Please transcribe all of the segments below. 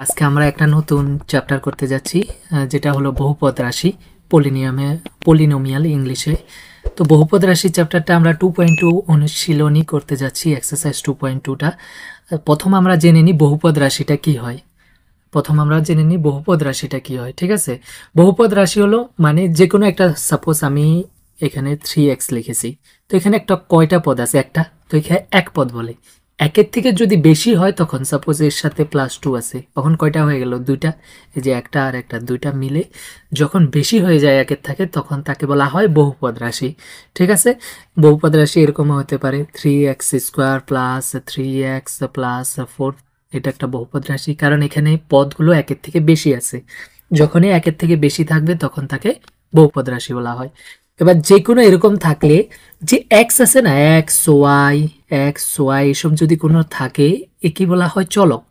আজকে আমরা একটা নতুন চ্যাপ্টার করতে যাচ্ছি যেটা হলো বহুপদ রাশি পলিনোমিয়াল ইংলিশে। তো বহুপদ রাশি চ্যাপ্টারটা আমরা 2.2 অনুশীলনী করতে যাচ্ছি, এক্সারসাইজ 2.2টা। প্রথম আমরা জেনে নিই বহুপদ রাশিটা কি হয়। ঠিক আছে, বহুপদ রাশি হলো মানে যে কোনো একটা, সাপোজ আমি এখানে 3x লিখেছি, তো এখানে একটা কয়টা পদ আছে? একটা, তো এখানে এক পদ বলে। একের থেকে যদি বেশি হয় তখন সাপোজ এর সাথে +2 আছে, তখন কয়টা হয়ে গেল? দুইটা। এই যে একটা আর একটা, দুইটা মিলে যখন বেশি হয়ে যায় একের থেকে, তখন তাকে বলা হয় বহুপদ রাশি। ঠিক আছে, বহুপদ রাশি এরকম হতে পারে 3x² + 3x + 4। এটা একটা বহুপদ রাশি, কারণ এখানে পদগুলো একের থেকে বেশি আছে। যখনই একের থেকে বেশি থাকবে তখন তাকে বহুপদ রাশি বলা হয়। এবার যে কোনো এরকম থাকলে, যে এক্স আছে না, এক্স ওয়াই এসব যদি কোনো থাকে, একে বলা হয় চলক।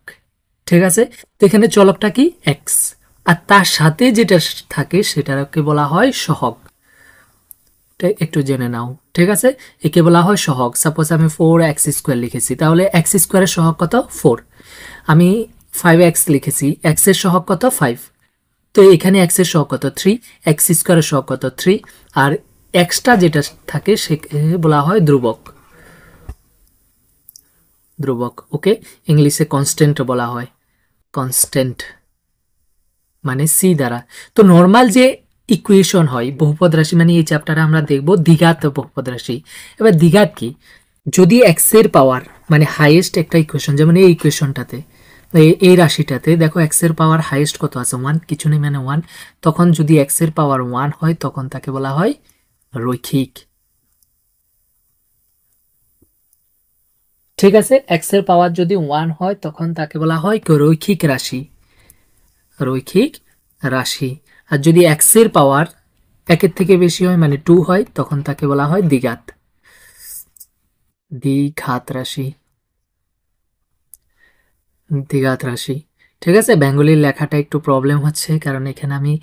ঠিক আছে, তো এখানে চলকটা কি? এক্স, আর তার সাথে যেটা থাকে সেটাকে বলা হয় সহগ। একটু জেনে নাও। ঠিক আছে, একে বলা হয় সহগ। সাপোজ আমি 4x² লিখেছি, তাহলে x² এর সহগ কত? 4। আমি 5x লিখেছি, x এর সহগ কত? 5। তো এখানে x এর সহগ কত? 3, x² এর সহগ কত? 3, আর এক্সট্রা যেটা থাকে সেকে বলা হয় ধ্রুবক। ওকে, ইংলিশে কনস্ট্যান্ট বলা হয়, কনস্ট্যান্ট মানে সি দ্বারা। তো নর্মাল যে ইকুয়েশন হয় বহুপদ রাশি, মানে এই চ্যাপ্টারে আমরা দেখব দ্বিঘাত বহুপদ রাশি। এবার দ্বিঘাত কি? যদি এক্স এর পাওয়ার মানে হাইয়েস্ট একটা ইকুয়েশন, যেমন এই ইকুয়েশনটাতে, এই রাশিটাতে দেখো এক্স এর পাওয়ার হাইয়েস্ট কত আছে? 1, কিছু নেই মানে 1। তখন যদি এক্স এর পাওয়ার 1 হয় তখন তাকে বলা হয় রৈখিক। ঠিক আছে, এক্স এর পাওয়ার যদি 1 হয় তখন তাকে বলা হয় রৈখিক রাশি। আর যদি এক্স এর পাওয়ার একের থেকে বেশি হয় মানে 2 হয় তখন তাকে বলা হয় দ্বিঘাত রাশি। ঠিক আছে, বেঙ্গলির লেখাটা একটু প্রবলেম হচ্ছে, কারণ এখানে আমি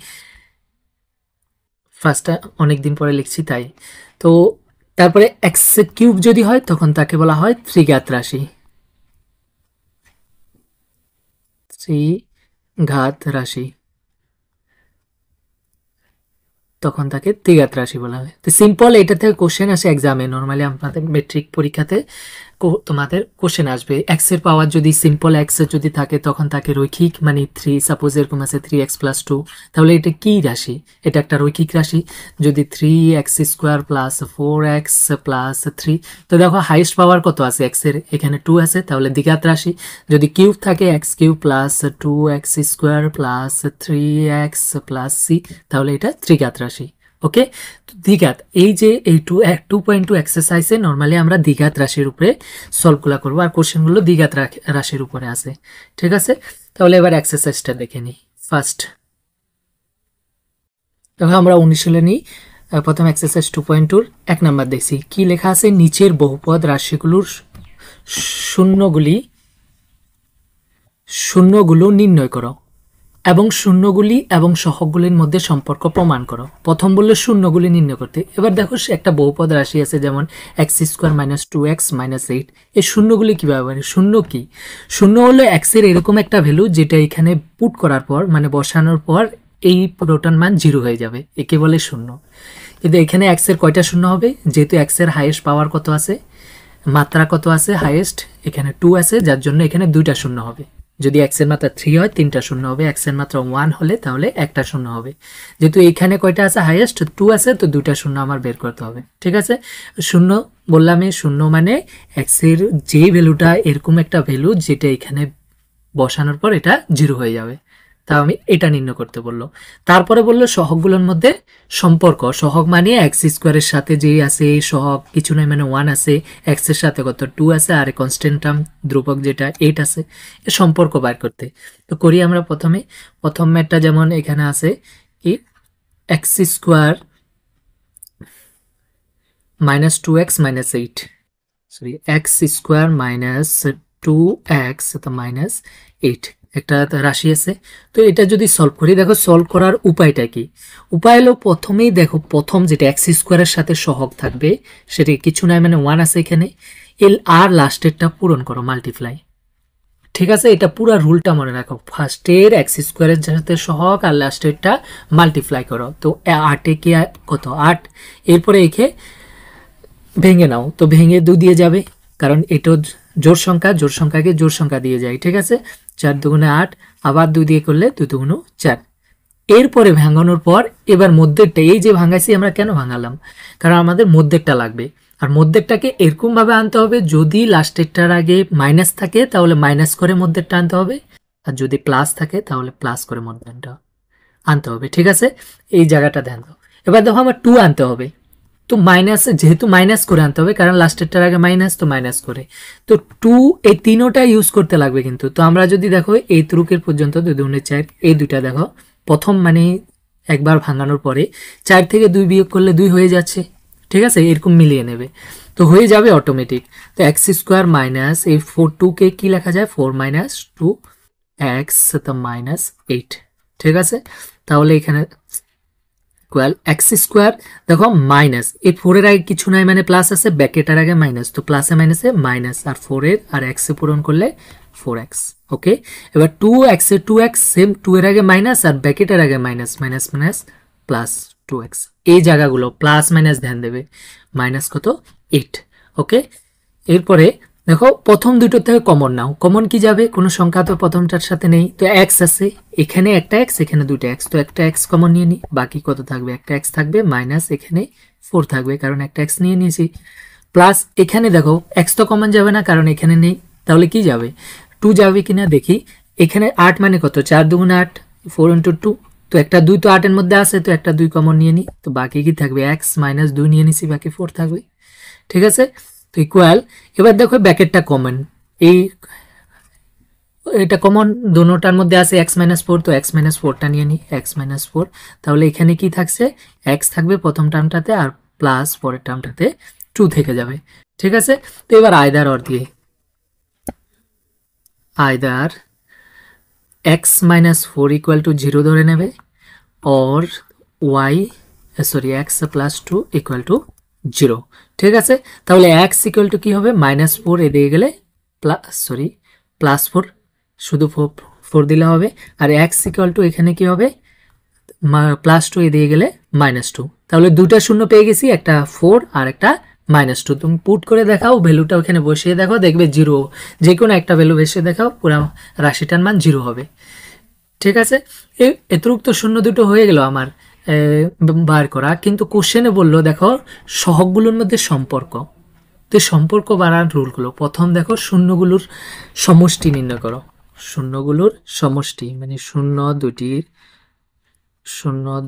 ফার্স্টটা অনেকদিন পরে লিখছি তাই। তো তারপরে x³ যদি হয় তখন তাকে বলা হয় ত্রিঘাত রাশি। তখন তাকে দ্বিঘাত রাশি বলা হয়। তো সিম্পল, এটা থেকে কোশ্চেন আসে এক্সামে, নর্মালি আপনাদের মেট্রিক পরীক্ষাতে তোমাদের কোশ্চেন আসবে। এক্স এর পাওয়ার যদি সিম্পল এক্স এর যদি থাকে তখন তাকে রৈখিক, মানে 3, সাপোজ এরকম আছে 3x + 2, তাহলে এটা কি রাশি? এটা একটা রৈখিক রাশি। যদি 3x² + 4x + 3, তো দেখো হাইয়েস্ট পাওয়ার কত আছে এক্স এর? এখানে 2 আছে, তাহলে দ্বিঘাত রাশি। যদি কিউব থাকে x³ + 2x² + 3x + c, তাহলে এটা ত্রিঘাত রাশি। ওকে, তো দ্বিঘাত, এই যে এই 2.2 এক্সারসাইজে নর্মালি আমরা দ্বিঘাত রাশির উপরে সলভগুলো করবো, আর কোশ্চেনগুলো দ্বিঘাত রাশির উপরে আছে। ঠিক আছে, তাহলে এবার এক্সারসাইজটা দেখে নিই। ফার্স্ট দেখো আমরা অনুশীলনী প্রথম এক্সারসাইজ 2.2 1 নাম্বার দেখছি। কি লেখা আছে? নিচের বহুপদ রাশিগুলোর শূন্যগুলো নির্ণয় করো এবং শূন্যগুলি এবং সহগগুলির মধ্যে সম্পর্ক প্রমাণ করো। প্রথম বললে শূন্যগুলি নির্ণয় করতে। এবার দেখো একটা বহুপদ রাশি আছে, যেমন x² - 2x - 8। এই শূন্যগুলি কিভাবে? শূন্য কি? শূন্য হলো x এর এরকম একটা ভ্যালু যেটা এখানে পুট করার পর মানে বসানোর পর এই পুরোটার মান 0 হয়ে যাবে, একে বলে শূন্য। কিন্তু এখানে x এর কয়টা শূন্য হবে? যেহেতু x এর হাইয়েস্ট পাওয়ার কত আছে, মাত্রা কত আছে হাইয়েস্ট, এখানে 2 আছে, যার জন্য এখানে 2টা শূন্য হবে। যদি x এর মাত্রা 3 হয় 3টা শূন্য হবে, x এর মাত্রা 1 হলে তাহলে একটা শূন্য হবে। যেহেতু এখানে কয়টা আছে? হাইয়েস্ট 2 আছে, তো 2টা শূন্য আমার বের করতে হবে। ঠিক আছে, শূন্য বললাম, শূন্য মানে x এর যে ভ্যালুটা এরকম একটা ভ্যালু যেটা এখানে বসানোর পর এটা 0 হয়ে যাবে, তাও আমি এটা নির্ণয় করতে বললো। তারপরে বললো সহগগুলোর মধ্যে সম্পর্ক। সহগ মানে x² এর সাথে যে আছে এই সহগ, কিছু নয় মানে 1 আছে, x এর সাথে কত? 2 আছে, আর কনস্ট্যান্ট টার্ম ধ্রুবক যেটা 8 আছে, এর সম্পর্ক বার করতে। তো করি আমরা প্রথম ম্যাটটা, যেমন এখানে আছে কি x² - 2x - 8, sorry x² - 2x - 8 একটা রাশি আছে। তো এটা যদি সলভ করি, দেখো সলভ করার উপায়টা কি? উপায় হলো প্রথমেই দেখো, প্রথম যেটা x² এর সাথে সহগ থাকবে সেটা কিছু নয় মানে 1 আছে এখানে, আর লাস্টেরটা পূরণ করো, মাল্টিপ্লাই। ঠিক আছে, এটা পুরো রুলটা মনে রাখো, ফার্স্টের এক্স স্কোয়ারের সাথে সহগ আর লাস্টেরটা মাল্টিপ্লাই করো। তো 8 কি কত 8, এরপরে একে ভেঙে নাও, তো ভেঙে 2 দিয়ে যাবে, কারণ এটা জোড় সংখ্যা, জোড় সংখ্যাকে জোড় সংখ্যা দিয়ে যায়। ঠিক আছে, 4 দুগুণে 8, আবার 2 দিয়ে করলে 2 দুগুণ 4। এরপরে ভাঙানোর পর এবার মধ্যেরটা, এই যে ভাঙাইছি আমরা কেন ভাঙালাম, কারণ আমাদের মধ্যেরটা লাগবে। আর মধ্যেরটাকে এরকম ভাবে আনতে হবে, যদি লাস্টেরটার আগে মাইনাস থাকে তাহলে মাইনাস করে মধ্যেরটা আনতে হবে, আর যদি প্লাস থাকে তাহলে প্লাস করে মধ্যেরটা আনতে হবে। ঠিক আছে, এই জায়গাটা ধ্যান দাও। এবার দেখো আমার 2 আনতে হবে, তো মাইনাস, যেহেতু মাইনাস করে আনতে হবে কারণ লাস্টেরটার আগে মাইনাস, তো মাইনাস করে, তো 2 এই তিনোটা ইউজ করতে লাগবে কিন্তু। তো আমরা যদি দেখো এই ত্রুকের পর্যন্ত 2 দুগুণে 4, এই দুইটা দেখো প্রথম মানে একবার ভাঙানোর পরে 4 থেকে 2 বিয়োগ করলে 2 হয়ে যাচ্ছে। ঠিক আছে, এরকম মিলিয়ে নেবে, তো হয়ে যাবে অটোমেটিক। তো এক্স স্কোয়ার মাইনাস এই 2কে কি লেখা যায়, 4 মাইনাস 2 এক্স, তো মাইনাস 8। ঠিক আছে, তাহলে এখানে ইকুয়াল এক্স স্কোয়ার, দেখো মাইনাস এই 4 এর আগে কিছু নাই মানে প্লাস আছে, ব্র্যাকেটের আগে মাইনাস, তো প্লাসে মাইনাসে মাইনাস, আর 4 এর আর x এ পূরণ করলে 4x। ওকে, এবার 2x এর 2x সেম, 2 এর আগে মাইনাস আর ব্র্যাকেটের আগে minus, minus minus plus 2x, এই জায়গাগুলো প্লাস মাইনাস ধ্যান দেবে। মাইনাস কত 8। ওকে, এরপরে দেখো প্রথম দুটো থেকে কমন নাও, কমন কি যাবে, কোনো সংখ্যা তো প্রথমটার সাথে নেই, তো x আছে, এখানে একটা x, এখানে দুটো x, তো একটা x কমন নিয়ে নি, বাকি কত থাকবে, একটা x থাকবে, মাইনাস এখানে 4 থাকবে কারণ একটা x নিয়ে নিয়েছি, প্লাস এখানে দেখো x তো কমন যাবে না কারণ এখানে নেই, তাহলে কি যাবে 2 যাবে কিনা দেখি। এখানে 8 মানে কত, 4 দুগুণে 8, 4 ইন্টু 2, তো একটা 2 তো 8 এর মধ্যে আছে, তো একটা 2 কমন নিয়ে নি, তো বাকি কি থাকবে, x মাইনাস 2 নিয়ে নিছি, বাকি 4 থাকবে। ঠিক আছে, তো ইকুয়াল, এবার দেখো ব্র্যাকেটটা কমন, এই এটা কমন দুটোটার মধ্যে আছে x মাইনাস 4, তো x মাইনাস 4টা নিয়ে নিই, x মাইনাস 4, তাহলে এখানে কি থাকছে, x থাকবে প্রথম টার্মটাতে আর প্লাস পরের টার্মটাতে 2 থেকে যাবে। ঠিক আছে, তো এবার আয়দার অর দিয়ে, আয়দার x মাইনাস 4 ইকুয়াল টু 0 ধরে নেবে, or y sorry x plus 2 equal to 0। ঠিক আছে, তাহলে x ইকুয়াল টু কি হবে, মাইনাস 4 এ দিয়ে গেলে প্লাস 4, শুধু 4 দিলে হবে, আর x ইকুয়াল টু এখানে কি হবে, প্লাস 2 এ দিয়ে গেলে মাইনাস 2, তাহলে দুটা শূন্য পেয়ে গেছি, একটা 4 আর একটা মাইনাস 2। তুমি পুট করে দেখাও, ভ্যালুটা ওখানে বসিয়ে দেখো, দেখবে 0, যে কোনো একটা ভ্যালু বসিয়ে দেখাও, পুরো রাশিটার মান 0 হবে। ঠিক আছে, এতটুকু শূন্য দুটো হয়ে গেল আমার বার করা, কিন্তু কোশ্চেনে বললো দেখো সহগগুলোর মধ্যে সম্পর্ক, তো সম্পর্ক বাড়ার রুলগুলো, প্রথম দেখো শূন্যগুলোর সমষ্টি নির্ণয় করো, শূন্যগুলোর সমষ্টি মানে শূন্য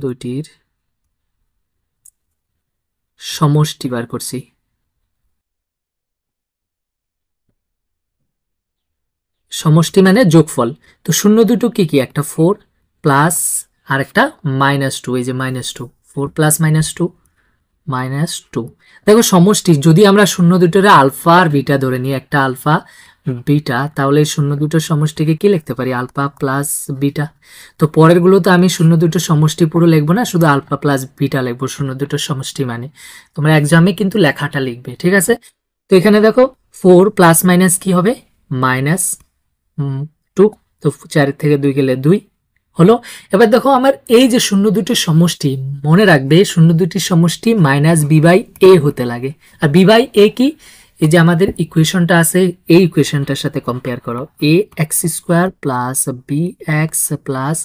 দুটির সমষ্টি বার করছি। সমষ্টি মানে যোগফল, তো শূন্য দুটো কি কি, একটা 4 প্লাস আর একটা মাইনাস 2, এই যে মাইনাস 2, 4 প্লাস মাইনাস 2। দেখো সমষ্টি, যদি আমরা শূন্য দুটোর আলফা আর বিটা ধরে নিই, একটা আলফা বিটা, তাহলে শূন্য দুটোর সমষ্টিকে কি লিখতে পারি, আলফা প্লাস বিটা। তো পরের গুলো তো আমি শূন্য দুটোর সমষ্টি পুরো লিখবো না, শুধু আলফা প্লাস বিটা লিখবো, শূন্য দুটোর সমষ্টি মানে তোমরা এক্সামে কিন্তু লেখাটা লিখবে। ঠিক আছে, তো এখানে দেখো 4 প্লাস মাইনাস কি হবে, মাইনাস 2, তো 4 থেকে 2 গেলে 2 হলো। এবার দেখো আমার এই যে শূন্য দুটির সমষ্টি, মনে রাখবে শূন্য দুটির সমষ্টি মাইনাস বি বাই এ হতে লাগে, আর বি বাই এ কি, এই যে আমাদের ইকুয়েশনটা আছে, এই ইকুয়েশনটার সাথে কম্পেয়ার করো, a x square plus b x plus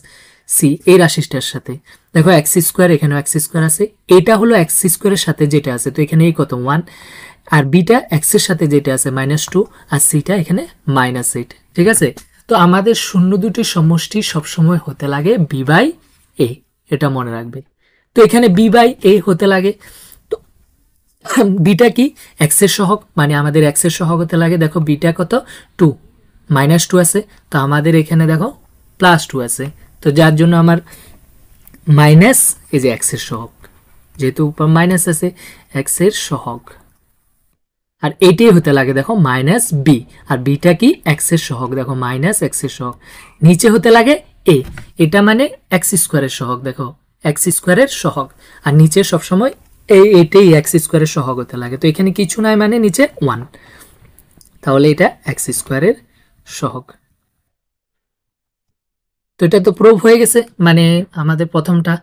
c, এই রাশিটার সাথে দেখো এক্স স্কোয়ার, এখানেও এক্স স্কোয়ার আছে, এটা হলো এক্স স্কোয়ারের সাথে যেটা আছে, তো এখানে এই কত 1, আর বিটা এক্স এর সাথে যেটা আছে -2, আর সিটা এখানে -8। ঠিক আছে, তো আমাদের শূন্য দুটির সমষ্টি সবসময় হতে লাগে বি বাই এ, এটা মনে রাখবে। তো এখানে বি বাই এ হতে লাগে, তো বিটা কি, এক্স এর সহগ, মানে আমাদের এক্স এর সহগ হতে লাগে, দেখো বিটা কত 2, -2 আছে, তো আমাদের এখানে দেখো +2 আছে, তো যার জন্য আমার মাইনাস এই যে এক্স এর সহগ, যেহেতু উপর মাইনাস আছে এক্স এর সহগ, আর এটাই হতে লাগে দেখো মাইনাস বি, আর বিটা কি এক্স এর সহগ, দেখো মাইনাস এক্স এর সহগ, নিচে হতে লাগে এ, এটা মানে এক্স স্কোয়ারের সহগ, দেখো এক্স স্কোয়ারের সহগ, আর নিচে সবসময় এটাই এক্স স্কোয়ারের সহগ হতে লাগে, তো এখানে কিছু নাই মানে নিচে 1, তাহলে এটা এক্স স্কোয়ারের সহগ এটা তো প্রুফ হয়ে গেছে, মানে আমাদের প্রথমটা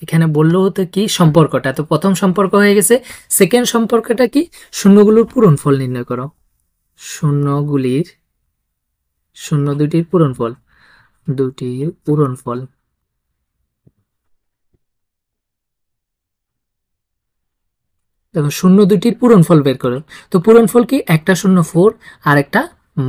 এখানে বললো হতো কি সম্পর্কটা, তো প্রথম সম্পর্ক হয়ে গেছে। সেকেন্ড সম্পর্কটা কি, শূন্যগুলোর পূরণফল নির্ণয় করো। শূন্য দুটির পূরণফল, দেখো শূন্য দুটির পূরণফল বের করো। তো পূরণফল কি, একটা 0 4 আর একটা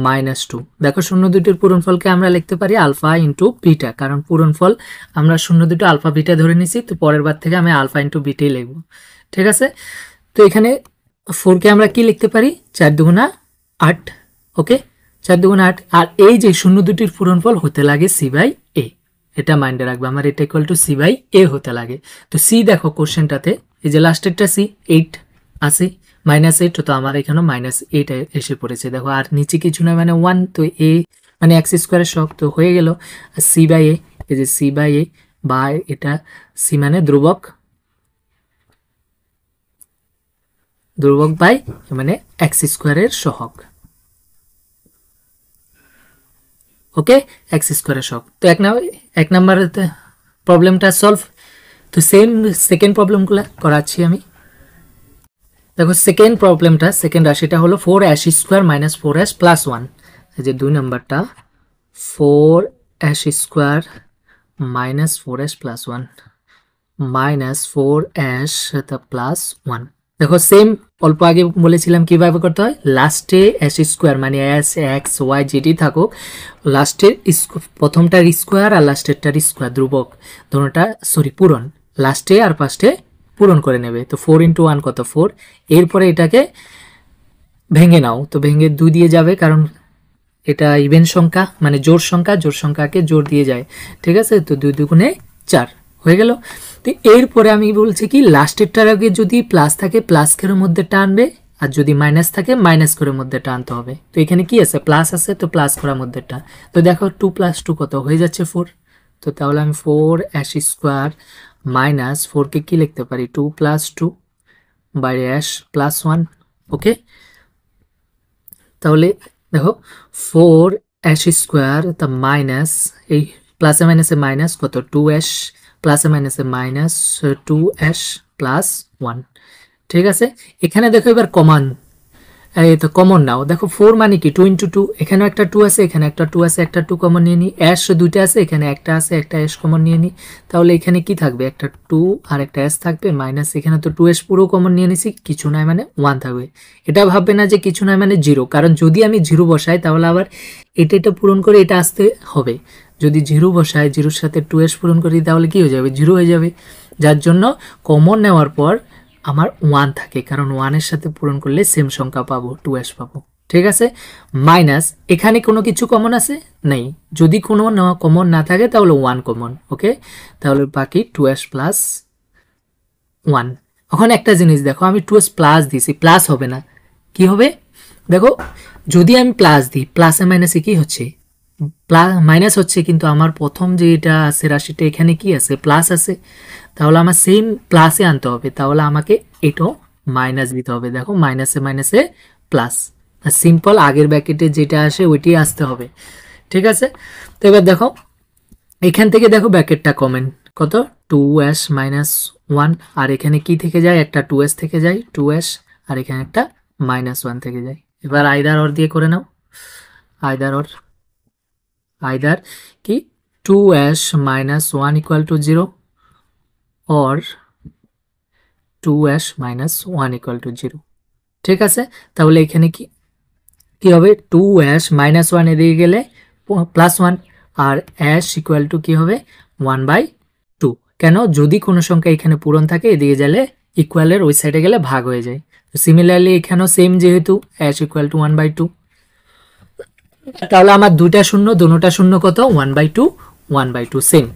-2। দেখো শূন্য দুটির পূরণফলকে আমরা লিখতে পারি আলফা ইন্টু বিটা, কারণ পূরণফল আমরা শূন্য দুটো আলফা বিটা ধরে নিছি, তো পরের বার থেকে আমি আলফা ইন্টু বিটাই লিখবো। ঠিক আছে, তো এখানে 4কে আমরা কি লিখতে পারি, 4 দুগুণা 8। ওকে, 4 দুগুণা 8। আর এই যে শূন্য দুটির পূরণফল হতে লাগে c/a, এটা মাইন্ডে রাখবে, আমার এটা ইকুয়াল টু c/a হতে লাগে। তো c দেখো কোশ্চেনটাতে এই যে লাস্টেরটা c 8 আছে, -8, তো আমার এখানে -8 এসে পড়েছে। দেখো আর নিচে কিছু না, মানে 1, তো a মানে x স্কোয়ারের সহগ, তো হয়ে গেল c/a। এই যে c/a বা এটা c মানে ধ্রুবক বাই মানে x স্কোয়ারের সহগ। ওকে, এক্স স্কোয়ারের সহগ। তো এক নাম্বার প্রবলেমটা সলভ। তো সেম সেকেন্ড প্রবলেমগুলো করাচ্ছি আমি। দেখো সেকেন্ড প্রবলেমটা, সেকেন্ড রাশিটা হলো 4s square minus 4s plus 1। এই যে 2 নাম্বারটা 4s square minus 4s plus 1 minus 4s plus 1। দেখো সেম অল্প আগে বলেছিলাম কিভাবে করতে হয়, লাস্টে এস স্কোয়ার মানে এস এক্স ওয়াই যেটি থাকুক, লাস্টের প্রথমটার স্কোয়ার আর লাস্টেরটার স্কোয়ার ধ্রুবক দুটোটা পূরণ, লাস্টে আর ফার্স্টে পূরণ করে নেবে। তো 4 × 1 কত 4, এরপরে এটাকে ভেঙে নাও, তো ভেঙে 2 দিয়ে যাবে, কারণ এটা ইভেন সংখ্যা মানে জোড় সংখ্যাকে জোড় দিয়ে যায়। ঠিক আছে, তো 2 দুগুণে 4 হয়ে গেল। তো এরপরে আমি বলছি কি, লাস্টেরটার আগে যদি প্লাস থাকে প্লাস ঘরের মধ্যে টানবে, আর যদি মাইনাস থাকে মাইনাস ঘরের মধ্যে টানতে হবে। তো এখানে কি আছে, প্লাস আছে, তো প্লাস করার মধ্যে টান। তো দেখো 2 + 2 কত হয়ে যাচ্ছে 4। তো তাহলে আমি 4s স্কোয়ার মাইনাস 4কে কি লিখতে পারি, 2 + 2 বাই s প্লাস 1। ওকে, তাহলে দেখো 4s স্কোয়ার তা মাইনাস এই প্লাসে মাইনাসে মাইনাস কত 2s, প্লাসে মাইনাসে মাইনাস 2s প্লাস 1। ঠিক আছে, এখানে দেখো এবার কমন, এই তো কমন নাও। দেখো 4 মানে কি 2 × 2, এখানেও একটা 2 আছে, এখানে একটা 2 আছে, একটা 2 কমন নিয়ে নিই। s দুইটা আছে, এখানে একটা আছে, একটা s কমন নিয়ে নিই। তাহলে এখানে কি থাকবে, একটা 2 আর একটা s থাকবে, মাইনাস এখানে তো 2s পুরো কমন নিয়ে নিছি, কিছু নয় মানে 1 থাকবে। এটা ভাববে না যে কিছু নয় মানে 0, কারণ যদি আমি 0 বসাই তাহলে আবার এটা পূরণ করে এটা আসতে হবে। যদি 0 বসাই, 0-র সাথে 2s পূরণ করি, তাহলে কি হয়ে যাবে, 0 হয়ে যাবে। যার জন্য কমন নেওয়ার পর আমার 1 থাকে, কারণ 1-এর সাথে পূরণ করলে সেম সংখ্যা পাবো, 2s পাবো। ঠিক আছে, মাইনাস এখানে কোনো কিছু কমন আছে নেই, যদি কোনো কমন না থাকে তাহলে 1 কমন। ওকে, তাহলে বাকি 2s প্লাস 1। এখন একটা জিনিস দেখো, আমি 2s প্লাস দিয়েছি, প্লাস হবে না, কি হবে দেখো, যদি আমি প্লাস দিই প্লাসে মাইনাসে কি হচ্ছে, মাইনাস হচ্ছে, কিন্তু আমার প্রথম যে এটা আছে রাশিটা এখানে কি আছে, প্লাস আছে, তাহলে আমার সেম প্লাসে আনতে হবে, তাহলে আমাকে এটাও মাইনাস দিতে হবে। দেখো মাইনাসে মাইনাসে প্লাস, সিম্পল আগের ব্র্যাকেটে যেটা আসে ওইটি আসতে হবে। ঠিক আছে, তো এবার দেখো এখান থেকে দেখো ব্র্যাকেটটা কমেন কত 2s - 1, আর এখানে কি থেকে যায়, একটা 2s থেকে যায় 2s, আর এখানে একটা -1 থেকে যায়। এবার আইদার অর দিয়ে করে নাও, আইদার কি 2s - 1 = 0 or 2s - 1 = 0। ঠিক আছে, তাহলে এখানে কি হবে, 2s - 1 এদিকে গেলে +1, আর s = কি হবে 1/2। কেন, যদি কোনো সংখ্যা এখানে পূরণ থাকে এদিকে গেলে ইকুয়ালের ওই সাইডে গেলে ভাগ হয়ে যায়। তো সিমিলারলি এখানেও সেম, যেহেতু s = 1/2, তাহলে আমার দুটা শূন্য, দুটোটা শূন্য কত 1/2 সেম।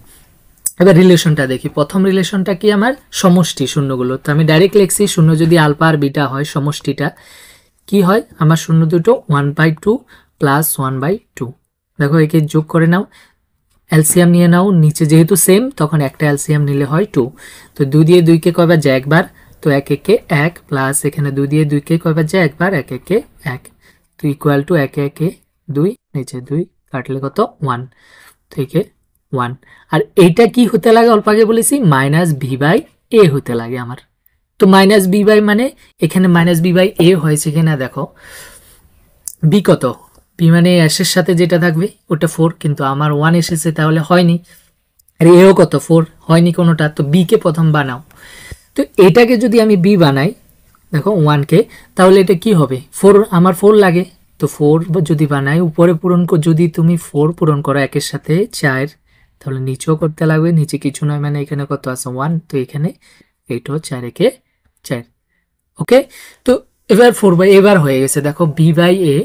এবার রিলেশনটা দেখি, প্রথম রিলেশনটা কি, আমার সমষ্টি শূন্যগুলো, তো আমি ডাইরেক্ট লিখছি, শূন্য যদি আলফা আর বিটা হয় সমষ্টিটা কি হয়, আমার শূন্য দুটো 1/2 প্লাস 1/2। দেখো একে যোগ করে নাও, এলসিএম নিয়ে নাও, নিচে যেহেতু সেম তখন একটা এলসিএম নিলে হয় 2। তো 2 দিয়ে 2কে কয়বার যায়, একবার, তো 1 1 1 প্লাস এখানে 2 দিয়ে 2কে কয়বার যায়, একবার, 1 1 1, তো ইকুয়াল টু 1 1 2, নিচে 2 কাটলে কত 1। থেকে 1 আর এইটা কি হতে লাগে অল্প আগে বলেছি মাইনাস ভি বাই এ হতে লাগে আমার তো মাইনাস বি বাই মানে এখানে মাইনাস বি বাই এ হয়েছে কিনা দেখো বি কত বি মানে এর সাথে যেটা থাকবে ওটা 4 কিন্তু আমার 1 এসেছে তাহলে হয়নি আর এও কত 4 হয়নি কোনোটা তো বি কে প্রথম বানাও তো এটাকে যদি আমি বি বানাই দেখো 1 কে তাহলে এটা কি হবে 4 আমার 4 লাগে তো 4 যদি বানাই উপরে পূরণ যদি তুমি 4 পূরণ করো একের সাথে 4 তাহলে নিচেও করতে লাগবে নিচে কিছু নয় মানে এখানে কত আছে 1 তো এখানে এইটাও 4 একে 4 ওকে তো এবার 4 বাই এবার হয়ে গেছে দেখো বি বাই এ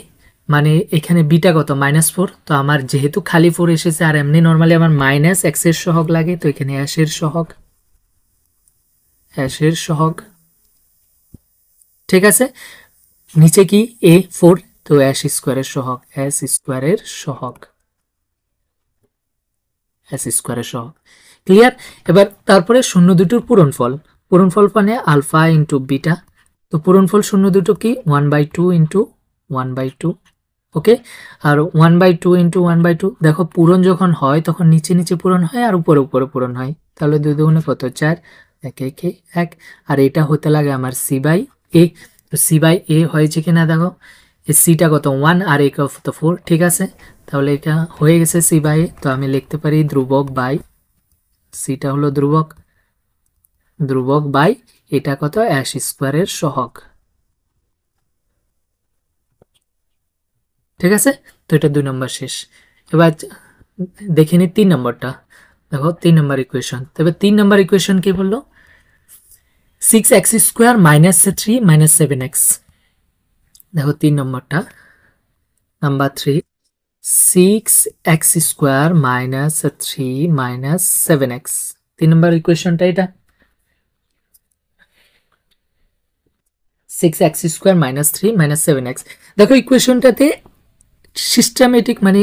মানে এখানে বিটা কত -4 তো আমার যেহেতু খালি 4 এসেছে আর এমনি নরমালি আমার মাইনাস x এর সহগ লাগে তো এখানে অ্যাশ এর সহগ ঠিক আছে নিচে কি a 4 তো অ্যাশ স্কয়ারের সহগ ক্লিয়ার এবার তারপরে শূন্য দুটোর পূরণফল মানে আলফা ইনটু বিটা তো পূরণফল শূন্য দুটো কি 1/2 ইনটু 1/2 ওকে আর 1/2 ইনটু 1/2 দেখো পূরণ যখন হয় তখন নিচে নিচে পূরণ হয় আর উপরে উপরে পূরণ হয় তাহলে 2 দুগুণে কত 4 1 1 1 আর এটা হতে লাগে আমার সি বাই এ তো সি বাই এ হয়েছে কিনা দেখো এই সিটা কত 1 আর এ কত 4 ঠিক আছে তাহলে এটা হয়ে গেছে সি বাই এ তো আমি লিখতে পারি ধ্রুবক বাই সিটা হলো ধ্রুবক বাই এটা কত অ্যাশ স্কয়ারের সহগ ঠিক আছে তো এটা 2 নম্বর শেষ এবার দেখে নি 3 নম্বরটা দেখো 3 নম্বর ইকুয়েশন তবে 3 নম্বর ইকুয়েশন কি বললো 6x square minus 3 minus 7x দেখো 3 নম্বরটা number 3 6x square minus 3 minus 7x 3 নম্বর ইকুয়েশনটা এটা 6x square minus 3 minus 7x দেখো ইকুয়েশনটাতে সিস্টেমেটিক মানে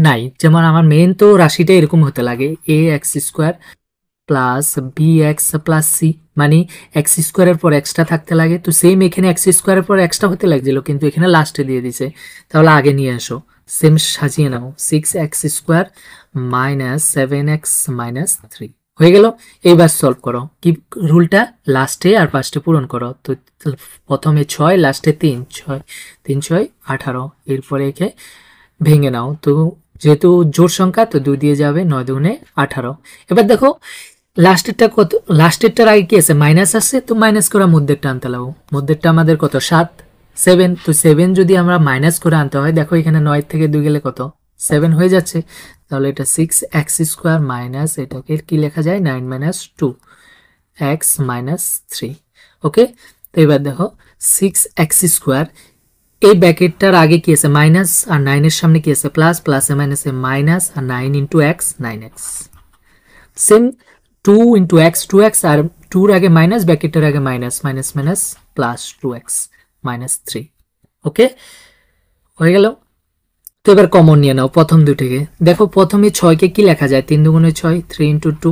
নাই যেমন আমার মেইন তো রাশিটা এরকম হতে লাগে ax square plus bx plus c মানে x স্কয়ারের পর এক্সট্রা থাকতে লাগে তো সেম এখানে x স্কয়ারের পর এক্সট্রা হতে লাগছিল কিন্তু এখানে লাস্টে দিয়ে দিয়েছে তাহলে আগে নিয়ে আসো সেম সাজিয়ে নাও 6x square minus 7x minus 3 হয়ে গেল এইবার সলভ করো কি রুলটা লাস্টে আর ফার্স্টে পূরণ করো তো প্রথমে 6 লাস্টে 3 6 3 6 18 এরপরে একে ভেঙে নাও তো যেহেতু জোড় সংখ্যা তো 2 দিয়ে যাবে 9 দুগুণে 18 এবার দেখো লাস্টেরটা কত লাস্টেরটার আগে কি আছে মাইনাস আছে তো মাইনাস করে মধ্যেরটা আনতে লাগো মধ্যেরটা আমাদের কত 7 তো 7 যদি আমরা মাইনাস করে আনতে হয় দেখো এখানে 9 থেকে 2 গেলে কত 7 হয়ে যাচ্ছে তাহলে এটা 6x স্কয়ার মাইনাস এটাকে কি লেখা যায় 9 মাইনাস 2 x মাইনাস 3 ওকে তো এবার দেখো 6x স্কয়ার এই ব্র্যাকেটটার আগে কি আছে মাইনাস আর 9 এর সামনে কি আছে প্লাস প্লাসে মাইনাসে মাইনাস আর 9 into x 9x same 2 into x 2x আর 2 এর আগে মাইনাস ব্র্যাকেটের আগে minus minus minus plus 2x minus 3 ওকে হয়ে গেল তো এবার কমন নিয়ে নাও প্রথম দুটোকে দেখো প্রথমে 6 কে কি লেখা যায় 3 দুগুণে 6 3 ইনটু 2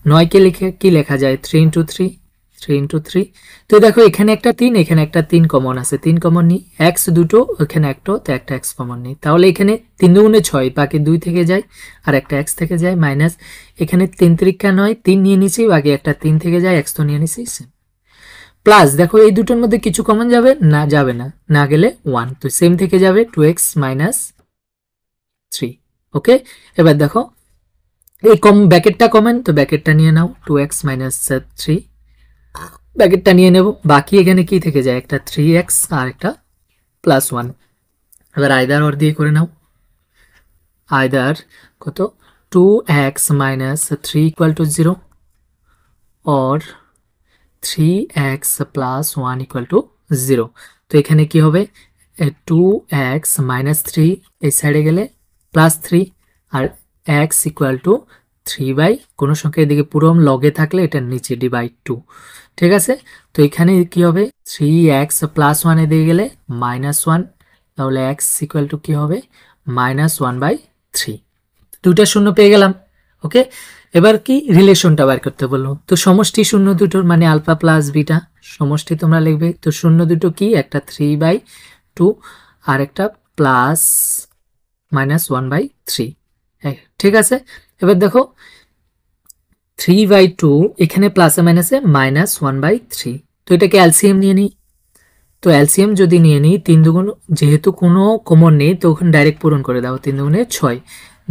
9 কে লিখে কি লেখা যায় 3 ইনটু 3 3 ইনটু 3 তো দেখো এখানে একটা 3 এখানে একটা 3 কমন আছে 3 কমন নি x দুটো এখানে একটা তো একটা x কমন নি তাহলে এখানে 3 দুগুণে 6 বাকি 2 থেকে যায় আর একটা x থেকে যায় মাইনাস এখানে 3 3 9 3 নিয়ে নিছি বাকি একটা 3 থেকে যায় x তো নিয়ে নিছি প্লাস দেখো এই দুটোর মধ্যে কিছু কমন যাবে না যাবে না না গেলে 1 তো সেম থেকে যাবে 2x মাইনাস 3 ওকে এবার দেখো এই ব্র্যাকেটটা কমন তো ব্র্যাকেটটা নিয়ে নাও 2x মাইনাস 3 ব্র্যাকেটটা নিয়ে নেব বাকি এখানে কি থেকে যায় একটা 3x আর একটা প্লাস 1 এবার আইদার অর দিয়ে করে নাও আইদার কত 2x minus 3 equal to 0 or 3x plus 1 equal to 0 তো এখানে কি হবে 2x মাইনাস 3 এই সাইডে গেলে প্লাস 3 আর x ইকুয়াল টু 3 বাই কোনো সংখ্যা এদিকে পুরো লগে থাকলে এটার নিচে ডিভাইড 2 ঠিক আছে তো এখানে কি হবে 3x প্লাস 1 এদিকে গেলে মাইনাস 1 তাহলে x ইকুয়াল টু কি হবে মাইনাস 1 বাই 3 দুইটা শূন্য পেয়ে গেলাম ওকে এবার কি রিলেশনটা বার করতে বললো তো সমষ্টি শূন্য দুটোর মানে আলফা প্লাস বিটা সমষ্টি তোমরা লিখবে তো শূন্য দুটো কি একটা 3/2 আর একটা প্লাস মাইনাস 1/3 ঠিক আছে। এবার দেখো 3/2 এখানে প্লাসে মাইনাসে -1/3, তো এটাকে এলসিএম নিয়ে নিই। তো এলসিএম যদি নিয়ে নিই 3 দুগুণ, যেহেতু কোনো কমন নেই তো ওখানে ডাইরেক্ট পূরণ করে দাও। 3 দুগুণে 6,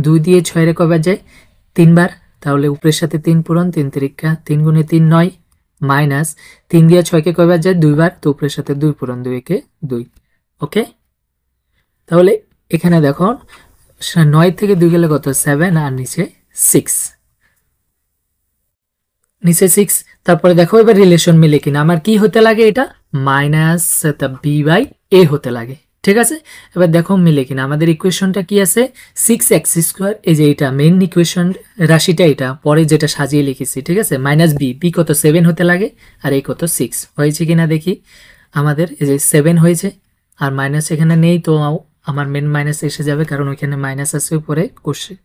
2 দিয়ে 6 রে কয়বার যায় 3 বার, তাহলে উপরের সাথে 3 পূরণ, 3 তিরিকা 3 গুণে 3 9, মাইনাস 3 দিয়ে 6কে কয়বার যায় 2 বার, তো উপরের সাথে 2 পূরণ, 2 একে 2। ওকে, তাহলে এখানে দেখো 9 থেকে 2 গেলে কত 7 আর নিচে 6, নিচে 6। তারপরে দেখো এবার রিলেশন মিলে কিনা, আমার কি হতে লাগে এটা মাইনাস b/a হতে লাগে। ঠিক আছে, এবার দেখো মিলে কিনা, আমাদের ইকুয়েশনটা কি আছে 6x², এই যে এটা মেইন ইকুয়েশন রাশিটা, এটা পরে যেটা সাজিয়ে লিখেছি। ঠিক আছে, মাইনাস বি কত 7 হতে লাগে আর এই কত 6 হয়েছে কিনা দেখি। আমাদের এই যে 7 হয়েছে আর মাইনাস এখানে নেই, তো আমার মেন মাইনাস এসে যাবে কারণ ওইখানে মাইনাস আছে উপরে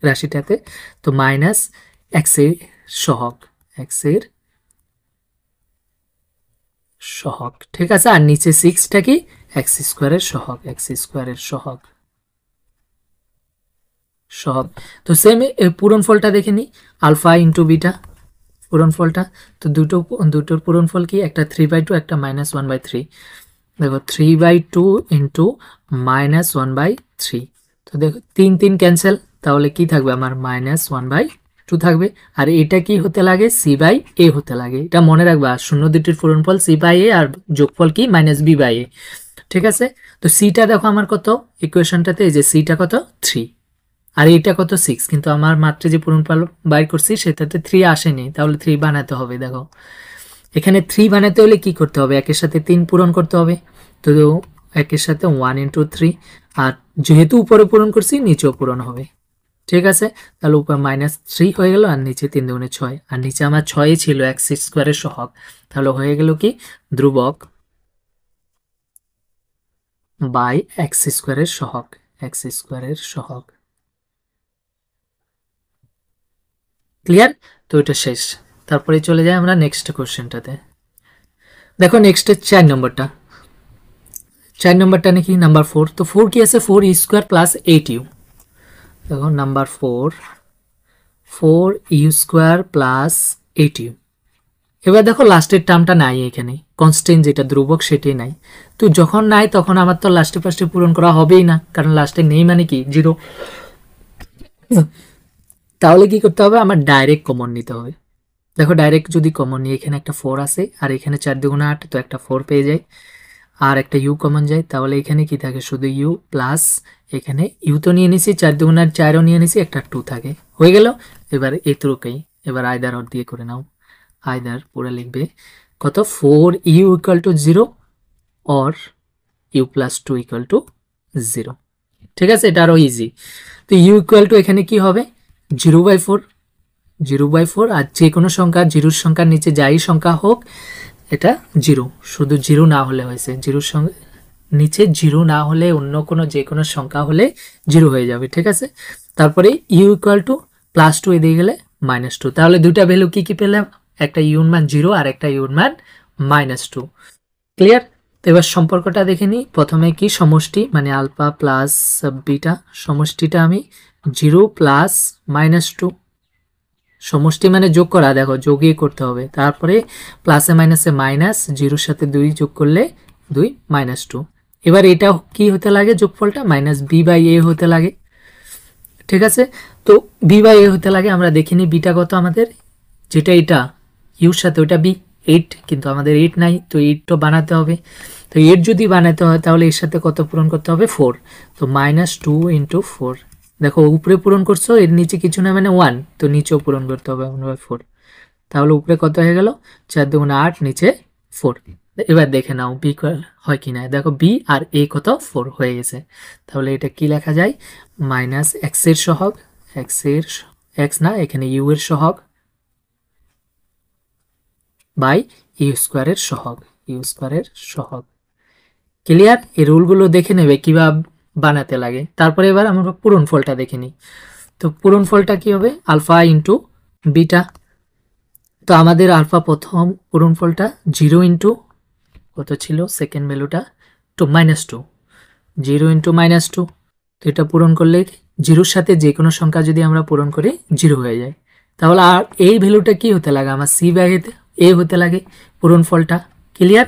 রাশিটাতে। তো মাইনাস এক্সের সহগ, এক্সের সহগ। ঠিক আছে, আর নিচে 6টা কি x² সহগ, x² সহগ, সহগ। তো সেম পূরণফলটা দেখে নিই, আলফা ইন্টু বিটা পূরণফলটা। তো দুটোর পূরণফল কি, একটা 3/2 একটা -1/3। দেখো 3/2 ইন্টু -1/3, তো দেখো 3 3 ক্যান্সেল, তাহলে কি থাকবে আমার -1/2 থাকবে। আর এটা কি হতে লাগে c/a হতে লাগে, এটা মনে রাখবা। শূন্য দুটির পূরণফল c/a আর যোগফল কি -b/a। ঠিক আছে, তো সিটা দেখো আমার কত ইকুয়েশনটাতে, এই যে সিটা কত 3 আর এটা কত 6, কিন্তু আমার মাত্র যে পূরণফল বাইর করছি সেটাতে 3 আসেনি, তাহলে 3 বানাতে হবে। দেখো এখানে 3 বানাতে হলে কি করতে হবে, একের সাথে 3 পূরণ করতে হবে। তো একের সাথে 1 × 3, আর যেহেতু উপরে পূরণ করছি নিচেও পূরণ হবে। ঠিক আছে, তাহলে উপরে -3 হয়ে গেল আর নিচে 3 দুগুণে 6, আর নিচে আমার 6 ছিল x² সহগ, তাহলে হয়ে গেল কি ধ্রুবক বাই x² সহগ, x² সহগ। ক্লিয়ার, তো এটা শেষ। তারপরে চলে যাই আমরা নেক্সট কোশ্চেনটাতে। দেখো নেক্সট 4 নম্বরটা, 4 নম্বরটা নাকি নাম্বার 4। তো 4 কি আছে 4u² + 8u। দেখো নাম্বার 4u² + 8u। এবার দেখো লাস্টের টার্মটা নাই, এখানে কনস্ট্যান্ট যেটা ধ্রুবক সেটাই নাই। তো যখন নাই তখন আমার তো লাস্টে ফার্স্টে পূরণ করা হবেই না, কারণ লাস্টে নেই মানে কি 0। তাহলে কি করতে হবে, আমার ডাইরেক্ট কমন নিতে হবে। দেখো ডাইরেক্ট যদি কমন নিই, এখানে একটা 4 আছে আর এখানে 4 দুগুণে 8, তো একটা 4 পেয়ে যায় আর একটা ইউ কমন যায়, তাহলে এখানে কি থাকে শুধু ইউ প্লাস এখানে ইউ তো নিয়ে নিছি, 4 দুগুণে 4ও নিয়ে নিছি, একটা 2 থাকে, হয়ে গেল। এবার এতটুকুই, এবার আইদার অর দিয়ে করে নাও। আইদার পুরো লিখবে কত 4u = 0 অর u + 2 = 0। ঠিক আছে, এটা আরও ইজি। তো u = এখানে কি হবে 0/4, 0/4, আর যে কোনো সংখ্যা জিরোর সংখ্যার নিচে যাই সংখ্যা হোক এটা 0, শুধু 0 না হলে হয়েছে, জিরোর সঙ্গে নিচে 0 না হলে অন্য কোনো যে কোনো সংখ্যা হলে 0 হয়ে যাবে। ঠিক আছে, তারপরে u = +2 এদিকে গেলে -2, তাহলে দুইটা ভ্যালু কি কি পেলাম, একটা ইউর মান 0 আর একটা ইউর মান -2। ক্লিয়ার, তো এবার সম্পর্কটা দেখে নিই। প্রথমে কি সমষ্টি মানে আলফা প্লাস বিটা, সমষ্টিটা আমি 0 + -2, সমষ্টি মানে যোগ করা, দেখো যোগই করতে হবে। তারপরে প্লাসে মাইনাসে মাইনাস, 0-র সাথে 2 যোগ করলে 2 -2। এবার এটা কি হতে লাগে যোগফলটা -b/a হতে লাগে। ঠিক আছে, তো b/a হতে লাগে, আমরা দেখিনি বিটা কত আমাদের, যেটা এটা ইউর সাথে ওটা বি 8, কিন্তু আমাদের 8 নাই, তো 8 তো বানাতে হবে। তো 8 যদি বানাতে হয় তাহলে এর সাথে কত পূরণ করতে হবে 4, তো -2 × 4। দেখো উপরে পূরণ করছো, এর নিচে কিছু না মানে 1, তো নিচেও পূরণ করতে হবে 1/4, তাহলে উপরে কত হয়ে গেল 4 দুগুণে 8, নিচে 4। এবার দেখে নাও বি হয় কি না, দেখো বি আর এ কত 4 হয়ে গেছে। তাহলে এটা কি লেখা যায় -x এর সহগ, x না এখানে ইউ এর সহগ বাই u² এর সহগ, u² এর সহগ। ক্লিয়ার, এই রুলগুলো দেখে নেবে কিভাবে বানাতে লাগে। তারপরে এবার আমরা পূরণফলটা দেখে নিই। তো পূরণফলটা কি হবে আলফা ইন্টু বিটা। তো আমাদের আলফা প্রথম পূরণফলটা 0 ইন্টু কত ছিল সেকেন্ড ভ্যালুটা -2, 0 × -2, তো এটা পূরণ করলে জিরোর সাথে যে কোনো সংখ্যা যদি আমরা পূরণ করি জিরো হয়ে যায়। তাহলে আর এই ভ্যালুটা কি হতে লাগে, আমার সি বাই এ হতে লাগে পূরণফলটা। ক্লিয়ার?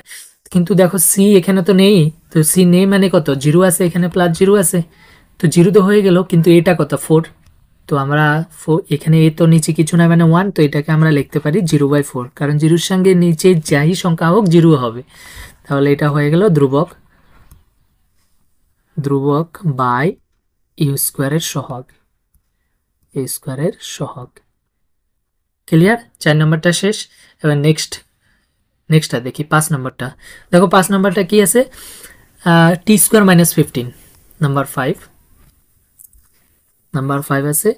কিন্তু দেখো সি এখানে তো নেই, তো সি নেই মানে কত, জিরো আছে এখানে, প্লাস জিরো আছে, তো জিরো তো হয়ে গেল, কিন্তু এটা কত, 4। তো আমরা এখানে এ তো নিচে কিছু না মানে 1, তো এটাকে আমরা লিখতে পারি 0/4, কারণ জিরোর সঙ্গে নিচে যাই সংখ্যা হোক জিরো হবে। তাহলে এটা হয়ে গেল ধ্রুবক, ধ্রুবক বাই ইউ স্কোয়ারের সহগ, এ স্কোয়ারের সহগ। ক্লিয়ার? 4 নম্বরটা শেষ। এবার নেক্সটটা দেখি 5 নম্বরটা। দেখো 5 নম্বরটা কি আছে, টি স্কোয়ার মাইনাস 15, নাম্বার 5, নাম্বার 5 আছে